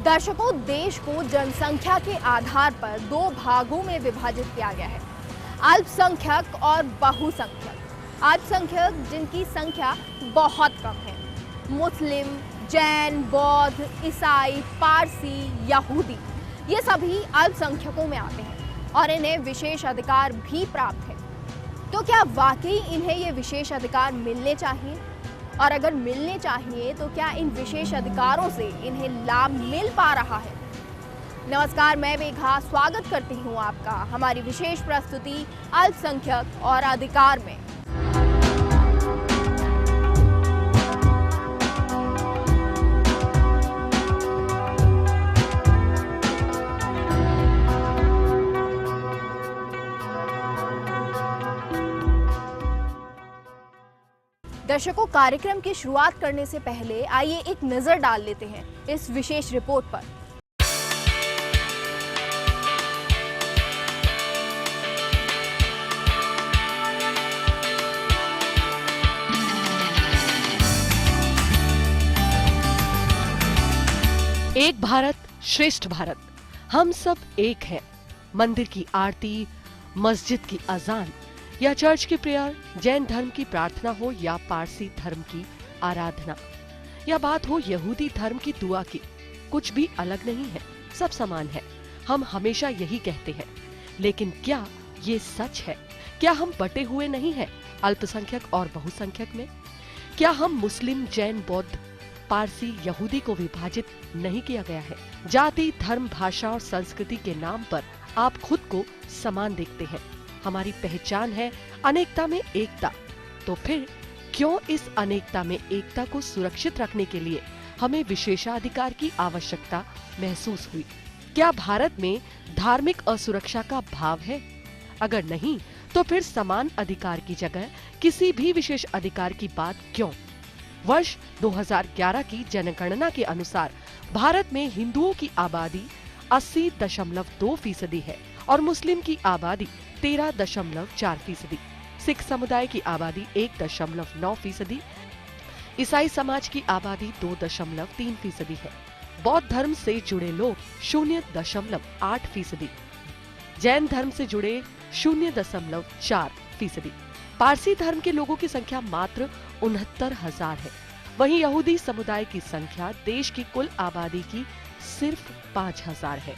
दर्शकों, देश को जनसंख्या के आधार पर दो भागों में विभाजित किया गया है, अल्पसंख्यक और बहुसंख्यक। अल्पसंख्यक जिनकी संख्या बहुत कम है, मुस्लिम, जैन, बौद्ध, ईसाई, पारसी, यहूदी, ये सभी अल्पसंख्यकों में आते हैं और इन्हें विशेष अधिकार भी प्राप्त है। तो क्या वाकई इन्हें ये विशेष अधिकार मिलने चाहिए? और अगर मिलने चाहिए तो क्या इन विशेष अधिकारों से इन्हें लाभ मिल पा रहा है? नमस्कार, मैं मेघा स्वागत करती हूं आपका हमारी विशेष प्रस्तुति अल्पसंख्यक और अधिकार में। दर्शकों, कार्यक्रम की शुरुआत करने से पहले आइए एक नजर डाल लेते हैं इस विशेष रिपोर्ट पर। एक भारत श्रेष्ठ भारत, हम सब एक हैं। मंदिर की आरती, मस्जिद की अजान या चर्च की प्रेयर, जैन धर्म की प्रार्थना हो या पारसी धर्म की आराधना, या बात हो यहूदी धर्म की दुआ की, कुछ भी अलग नहीं है, सब समान है। हम हमेशा यही कहते हैं, लेकिन क्या ये सच है? क्या हम बटे हुए नहीं हैं अल्पसंख्यक और बहुसंख्यक में? क्या हम मुस्लिम, जैन, बौद्ध, पारसी, यहूदी को विभाजित नहीं किया गया है? जाति, धर्म, भाषा और संस्कृति के नाम पर आप खुद को समान देखते हैं। हमारी पहचान है अनेकता में एकता। तो फिर क्यों इस अनेकता में एकता को सुरक्षित रखने के लिए हमें विशेषाधिकार की आवश्यकता महसूस हुई? क्या भारत में धार्मिक असुरक्षा का भाव है? अगर नहीं, तो फिर समान अधिकार की जगह किसी भी विशेष अधिकार की बात क्यों? वर्ष 2011 की जनगणना के अनुसार भारत में हिंदुओं की आबादी 80.2% है और मुस्लिम की आबादी 13.4%, सिख समुदाय की आबादी 1.9%, ईसाई समाज की आबादी 2.3% है, बौद्ध धर्म से जुड़े लोग 0.8%, जैन धर्म से जुड़े 0.4%, पारसी धर्म के लोगों की संख्या मात्र 69,000 है। वहीं यहूदी समुदाय की संख्या देश की कुल आबादी की सिर्फ 5,000 है।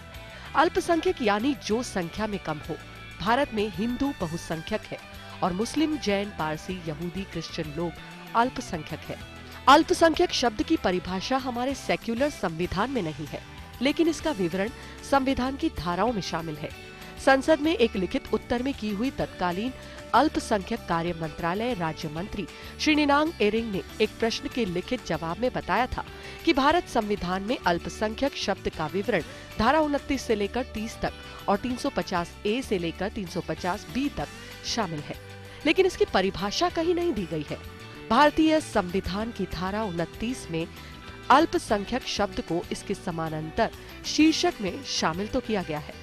अल्पसंख्यक यानी जो संख्या में कम हो। भारत में हिंदू बहुसंख्यक है और मुस्लिम, जैन, पारसी, यहूदी, क्रिश्चियन लोग अल्पसंख्यक है। अल्पसंख्यक शब्द की परिभाषा हमारे सेक्युलर संविधान में नहीं है, लेकिन इसका विवरण संविधान की धाराओं में शामिल है। संसद में एक लिखित उत्तर में की हुई तत्कालीन अल्पसंख्यक कार्य मंत्रालय राज्य मंत्री श्री निनांग एरिंग ने एक प्रश्न के लिखित जवाब में बताया था कि भारत संविधान में अल्पसंख्यक शब्द का विवरण धारा 29 से लेकर 30 तक और 350A से लेकर 350B तक शामिल है, लेकिन इसकी परिभाषा कहीं नहीं दी गई है। भारतीय संविधान की धारा 29 में अल्पसंख्यक शब्द को इसके समानांतर शीर्षक में शामिल तो किया गया है,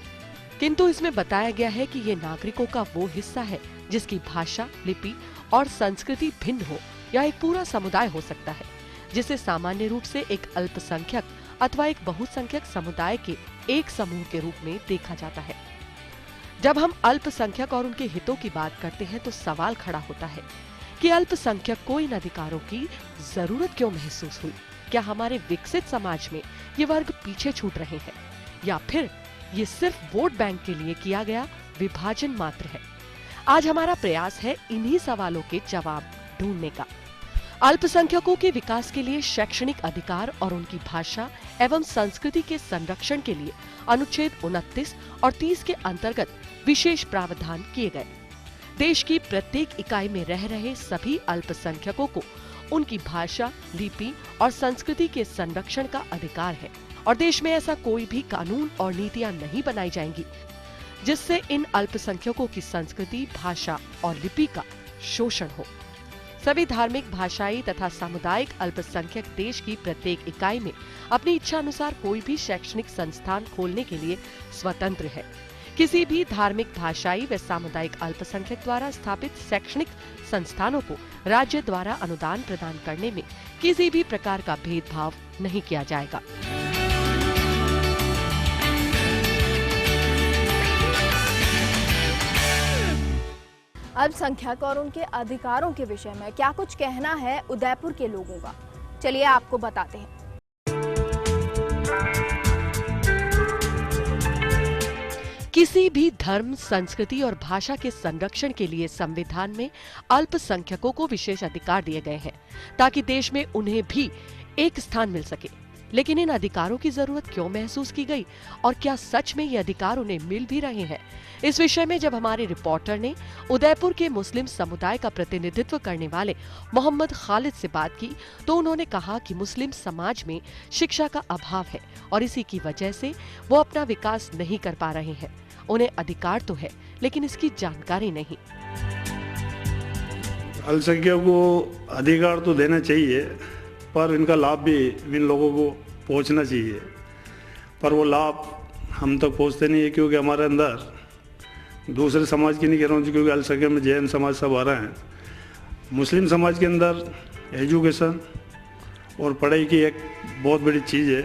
किंतु इसमें बताया गया है कि ये नागरिकों का वो हिस्सा है जिसकी भाषा, लिपि और संस्कृति भिन्न हो, या एक पूरा समुदाय हो सकता है जिसे सामान्य रूप से एक अल्पसंख्यक अथवा एक बहुसंख्यक समुदाय के एक समूह के रूप में देखा जाता है। जब हम अल्पसंख्यक और उनके हितों की बात करते हैं तो सवाल खड़ा होता है कि अल्पसंख्यक को इन अधिकारों की जरूरत क्यों महसूस हुई? क्या हमारे विकसित समाज में ये वर्ग पीछे छूट रहे हैं, या फिर ये सिर्फ वोट बैंक के लिए किया गया विभाजन मात्र है? आज हमारा प्रयास है इन्हीं सवालों के जवाब ढूंढने का। अल्पसंख्यकों के विकास के लिए शैक्षणिक अधिकार और उनकी भाषा एवं संस्कृति के संरक्षण के लिए अनुच्छेद 29 और 30 के अंतर्गत विशेष प्रावधान किए गए। देश की प्रत्येक इकाई में रह रहे सभी अल्पसंख्यकों को उनकी भाषा, लिपि और संस्कृति के संरक्षण का अधिकार है और देश में ऐसा कोई भी कानून और नीतियां नहीं बनाई जाएंगी जिससे इन अल्पसंख्यकों की संस्कृति, भाषा और लिपि का शोषण हो। सभी धार्मिक, भाषाई तथा सामुदायिक अल्पसंख्यक देश की प्रत्येक इकाई में अपनी इच्छा अनुसार कोई भी शैक्षणिक संस्थान खोलने के लिए स्वतंत्र है। किसी भी धार्मिक, भाषाई व सामुदायिक अल्पसंख्यक द्वारा स्थापित शैक्षणिक संस्थानों को राज्य द्वारा अनुदान प्रदान करने में किसी भी प्रकार का भेदभाव नहीं किया जाएगा। अल्पसंख्यक और उनके अधिकारों के विषय में क्या कुछ कहना है उदयपुर के लोगों का, चलिए आपको बताते हैं। किसी भी धर्म, संस्कृति और भाषा के संरक्षण के लिए संविधान में अल्पसंख्यकों को विशेष अधिकार दिए गए हैं ताकि देश में उन्हें भी एक स्थान मिल सके। लेकिन इन अधिकारों की जरूरत क्यों महसूस की गई और क्या सच में ये अधिकार उन्हें मिल भी रहे हैं? इस विषय में जब हमारे रिपोर्टर ने उदयपुर के मुस्लिम समुदाय का प्रतिनिधित्व करने वाले मोहम्मद खालिद से बात की तो उन्होंने कहा कि मुस्लिम समाज में शिक्षा का अभाव है और इसी की वजह से वो अपना विकास नहीं कर पा रहे हैं। उन्हें अधिकार तो है लेकिन इसकी जानकारी नहीं। अल्पसंख्यकों को अधिकार तो देना चाहिए पर इनका लाभ भी इन लोगों को पहुंचना चाहिए, पर वो लाभ हम तक पहुंचते नहीं है क्योंकि हमारे अंदर दूसरे समाज की नहीं कह रहा हूँ, क्योंकि अल्पसंख्यक में जैन समाज सब आ रहे हैं। मुस्लिम समाज के अंदर एजुकेशन और पढ़ाई की एक बहुत बड़ी चीज़ है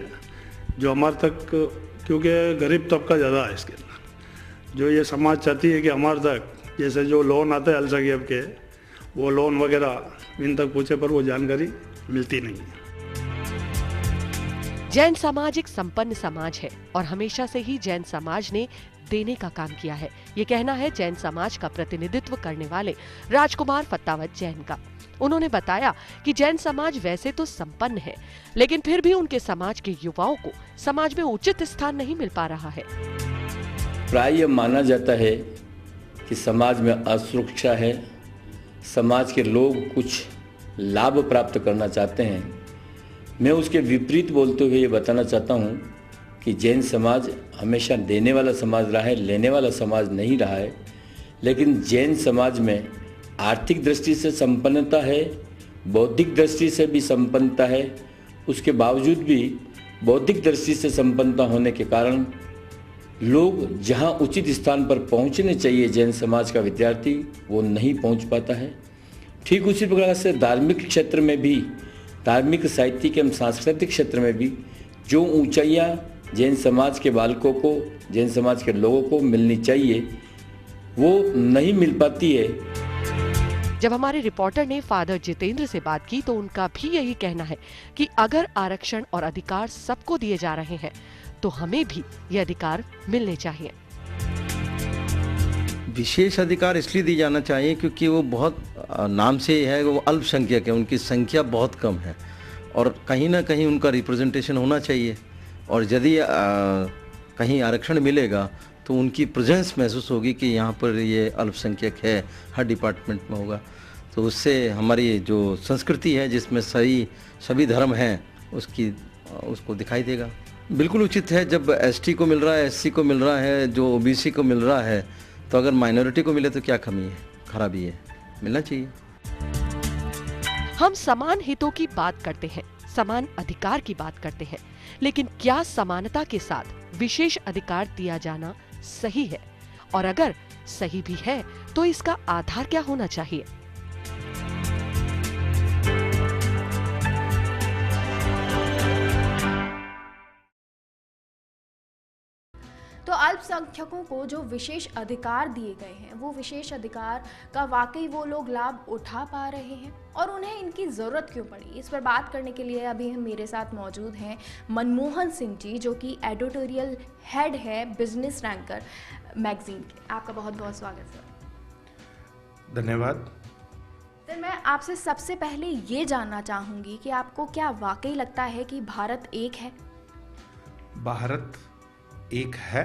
जो हमारे तक, क्योंकि गरीब तबका ज़्यादा है इसके अंदर, जो ये समाज चाहती है कि हमारे तक जैसे जो लोन आता है अल्पसंख्यक के, वो लोन वगैरह इन तक पहुँचे पर वो जानकारी मिलती नहीं है। जैन समाज एक संपन्न समाज है और हमेशा से ही जैन समाज ने देने का काम किया है। ये कहना है जैन समाज का प्रतिनिधित्व करने वाले राजकुमार फत्तावत जैन का। उन्होंने बताया कि जैन समाज वैसे तो संपन्न है लेकिन फिर भी उनके समाज के युवाओं को समाज में उचित स्थान नहीं मिल पा रहा है। प्राय यह माना जाता है कि समाज में असुरक्षा है, समाज के लोग कुछ लाभ प्राप्त करना चाहते हैं। मैं उसके विपरीत बोलते हुए ये बताना चाहता हूँ कि जैन समाज हमेशा देने वाला समाज रहा है, लेने वाला समाज नहीं रहा है। लेकिन जैन समाज में आर्थिक दृष्टि से संपन्नता है, बौद्धिक दृष्टि से भी संपन्नता है। उसके बावजूद भी बौद्धिक दृष्टि से संपन्नता होने के कारण लोग जहाँ उचित स्थान पर पहुँचने चाहिए जैन समाज का विद्यार्थी, वो नहीं पहुँच पाता है। ठीक उसी प्रकार से धार्मिक क्षेत्र में भी, धार्मिक, साहित्यिक एवं सांस्कृतिक क्षेत्र में भी जो ऊंचाइयां जैन समाज के बालकों को, जैन समाज के लोगों को मिलनी चाहिए, वो नहीं मिल पाती है। जब हमारे रिपोर्टर ने फादर जितेंद्र से बात की तो उनका भी यही कहना है कि अगर आरक्षण और अधिकार सबको दिए जा रहे हैं तो हमें भी ये अधिकार मिलने चाहिए। विशेष अधिकार इसलिए दिया जाना चाहिए क्योंकि वो बहुत नाम से है, वो अल्पसंख्यक है, उनकी संख्या बहुत कम है और कहीं ना कहीं उनका रिप्रेजेंटेशन होना चाहिए। और यदि कहीं आरक्षण मिलेगा तो उनकी प्रेजेंस महसूस होगी कि यहाँ पर ये अल्पसंख्यक है, हर डिपार्टमेंट में होगा। तो उससे हमारी जो संस्कृति है जिसमें सभी धर्म हैं उसको दिखाई देगा। बिल्कुल उचित है, जब एसटी को मिल रहा है, एससी को मिल रहा है, जो ओबीसी को मिल रहा है, तो अगर माइनॉरिटी को मिले तो क्या कमी है, खराबी है, मिलना चाहिए। हम समान हितों की बात करते हैं, समान अधिकार की बात करते हैं, लेकिन क्या समानता के साथ विशेष अधिकार दिया जाना सही है? और अगर सही भी है तो इसका आधार क्या होना चाहिए? तो अल्पसंख्यकों को जो विशेष अधिकार दिए गए हैं, वो विशेष अधिकार का वाकई वो लोग लाभ उठा पा रहे हैं और उन्हें इनकी ज़रूरत क्यों पड़ी? इस पर बात करने के लिए अभी हम मेरे साथ मौजूद हैं मनमोहन सिंह जी, जो कि एडिटोरियल हेड है बिजनेस रैंकर मैगजीन के। आपका बहुत बहुत स्वागत सर। धन्यवाद। सर, मैं आपसे सबसे पहले ये जानना चाहूँगी कि आपको क्या वाकई लगता है कि भारत एक है? भारत एक है।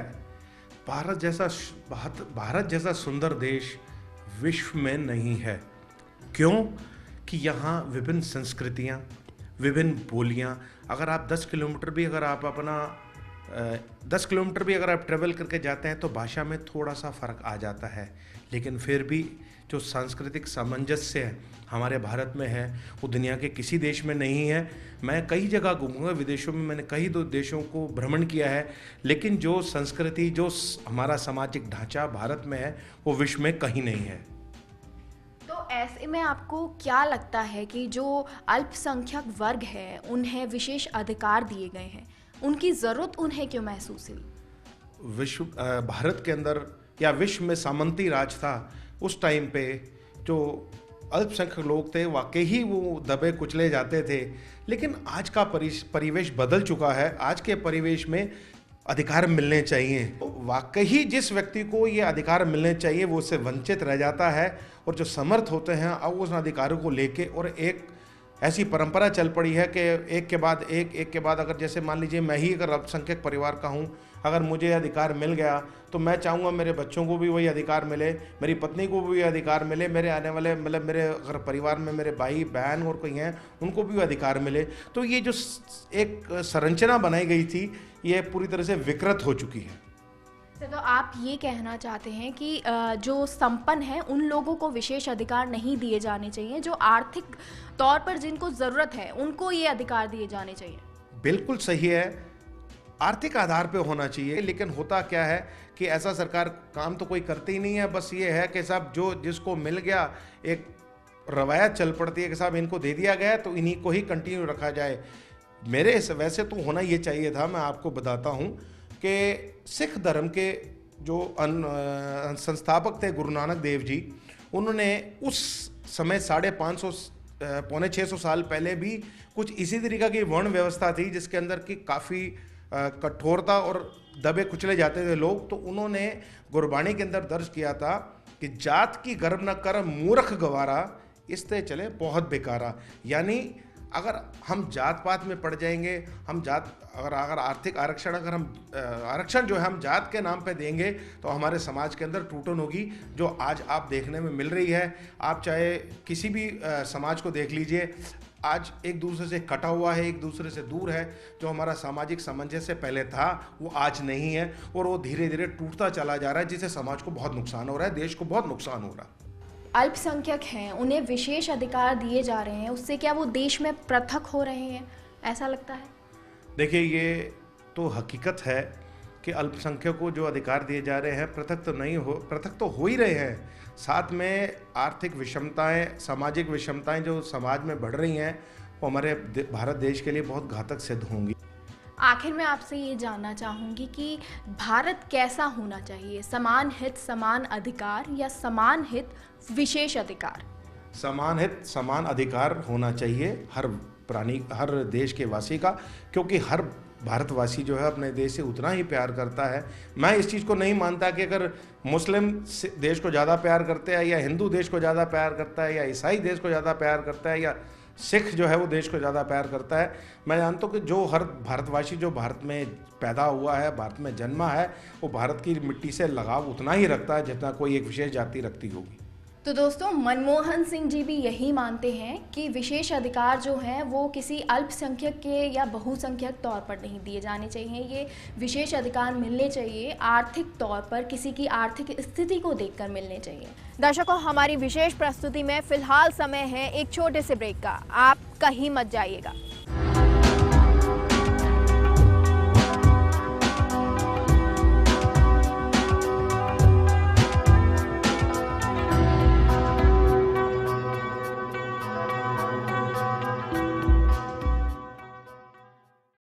भारत जैसा सुंदर देश विश्व में नहीं है। क्यों? कि यहाँ विभिन्न संस्कृतियाँ, विभिन्न बोलियाँ, अगर आप 10 किलोमीटर भी अगर आप ट्रेवल करके जाते हैं तो भाषा में थोड़ा सा फ़र्क आ जाता है, लेकिन फिर भी जो सांस्कृतिक सामंजस्य है हमारे भारत में है वो दुनिया के किसी देश में नहीं है। मैं कई जगह घूमूंगा, विदेशों में मैंने कई दो देशों को भ्रमण किया है, लेकिन जो संस्कृति, जो हमारा सामाजिक ढांचा भारत में है वो विश्व में कहीं नहीं है। तो ऐसे में आपको क्या लगता है कि जो अल्पसंख्यक वर्ग है उन्हें विशेष अधिकार दिए गए हैं, उनकी ज़रूरत उन्हें क्यों महसूस हुई? भारत के अंदर या विश्व में सामंती राज था, उस टाइम पे जो अल्पसंख्यक लोग थे वाकई ही वो दबे कुचले जाते थे। लेकिन आज का परिवेश बदल चुका है। आज के परिवेश में अधिकार मिलने चाहिए। वाकई ही जिस व्यक्ति को ये अधिकार मिलने चाहिए वो उससे वंचित रह जाता है, और जो समर्थ होते हैं अब उस अधिकारों को लेके, और एक ऐसी परंपरा चल पड़ी है कि एक के बाद एक के बाद, अगर जैसे मान लीजिए मैं ही अगर अल्पसंख्यक परिवार का हूँ, अगर मुझे अधिकार मिल गया तो मैं चाहूँगा मेरे बच्चों को भी वही अधिकार मिले, मेरी पत्नी को भी अधिकार मिले, मेरे आने वाले मतलब मेरे अगर परिवार में मेरे भाई बहन और कोई हैं उनको भी अधिकार मिले। तो ये जो एक संरचना बनाई गई थी ये पूरी तरह से विकृत हो चुकी है। तो आप ये कहना चाहते हैं कि जो संपन्न है उन लोगों को विशेष अधिकार नहीं दिए जाने चाहिए, जो आर्थिक तौर पर जिनको ज़रूरत है उनको ये अधिकार दिए जाने चाहिए? बिल्कुल सही है, आर्थिक आधार पे होना चाहिए। लेकिन होता क्या है कि ऐसा सरकार काम तो कोई करती ही नहीं है। बस ये है कि साहब जो जिसको मिल गया, एक रवायत चल पड़ती है कि साहब इनको दे दिया गया तो इन्हीं को ही कंटिन्यू रखा जाए। मेरे वैसे तो होना ये चाहिए था। मैं आपको बताता हूँ कि सिख धर्म के जो संस्थापक थे गुरु नानक देव जी, उन्होंने उस समय 550 पौने 600 साल पहले भी कुछ इसी तरीक़ा की वर्ण व्यवस्था थी जिसके अंदर की काफ़ी कठोरता और दबे कुचले जाते थे लोग। तो उन्होंने गुरबाणी के अंदर दर्ज किया था कि जात की गर्व न कर मूर्ख गवारा, इससे चले बहुत बेकारा। यानी अगर हम जात पात में पड़ जाएंगे, हम जात अगर आर्थिक आरक्षण अगर हम आरक्षण जो है हम जात के नाम पे देंगे तो हमारे समाज के अंदर टूटन होगी, जो आज आप देखने में मिल रही है। आप चाहे किसी भी समाज को देख लीजिए, आज एक दूसरे से कटा हुआ है, एक दूसरे से दूर है। जो हमारा सामाजिक सामंजस्य पहले था वो आज नहीं है, और वो धीरे धीरे टूटता चला जा रहा है, जिससे समाज को बहुत नुकसान हो रहा है, देश को बहुत नुकसान हो रहा है। अल्पसंख्यक हैं, उन्हें विशेष अधिकार दिए जा रहे हैं, उससे क्या वो देश में पृथक हो रहे हैं, ऐसा लगता है? देखिए, ये तो हकीकत है कि अल्पसंख्यक को जो अधिकार दिए जा रहे हैं पृथक तो हो ही रहे हैं। साथ में आर्थिक विषमताएं, सामाजिक विषमताएं जो समाज में बढ़ रही हैं वो हमारे भारत देश के लिए बहुत घातक सिद्ध होंगी। आखिर में आपसे ये जानना चाहूँगी कि भारत कैसा होना चाहिए? समान हित समान अधिकार या समान हित विशेष अधिकार? समान हित समान अधिकार होना चाहिए हर देश के वासी का, क्योंकि हर भारतवासी जो है अपने देश से उतना ही प्यार करता है। मैं इस चीज़ को नहीं मानता कि अगर मुस्लिम देश को ज़्यादा प्यार करते हैं, या हिंदू देश को ज़्यादा प्यार करता है, या ईसाई देश को ज़्यादा प्यार करता है, या सिख जो है वो देश को ज़्यादा प्यार करता है। मैं जानता हूँ कि जो हर भारतवासी जो भारत में पैदा हुआ है, भारत में जन्मा है, वो भारत की मिट्टी से लगाव उतना ही रखता है जितना कोई एक विशेष जाति रखती होगी। तो दोस्तों, मनमोहन सिंह जी भी यही मानते हैं कि विशेष अधिकार जो हैं वो किसी अल्पसंख्यक के या बहुसंख्यक तौर पर नहीं दिए जाने चाहिए। ये विशेष अधिकार मिलने चाहिए आर्थिक तौर पर, किसी की आर्थिक स्थिति को देखकर मिलने चाहिए। दर्शकों, हमारी विशेष प्रस्तुति में फिलहाल समय है एक छोटे से ब्रेक का। आप कहीं मत जाइएगा।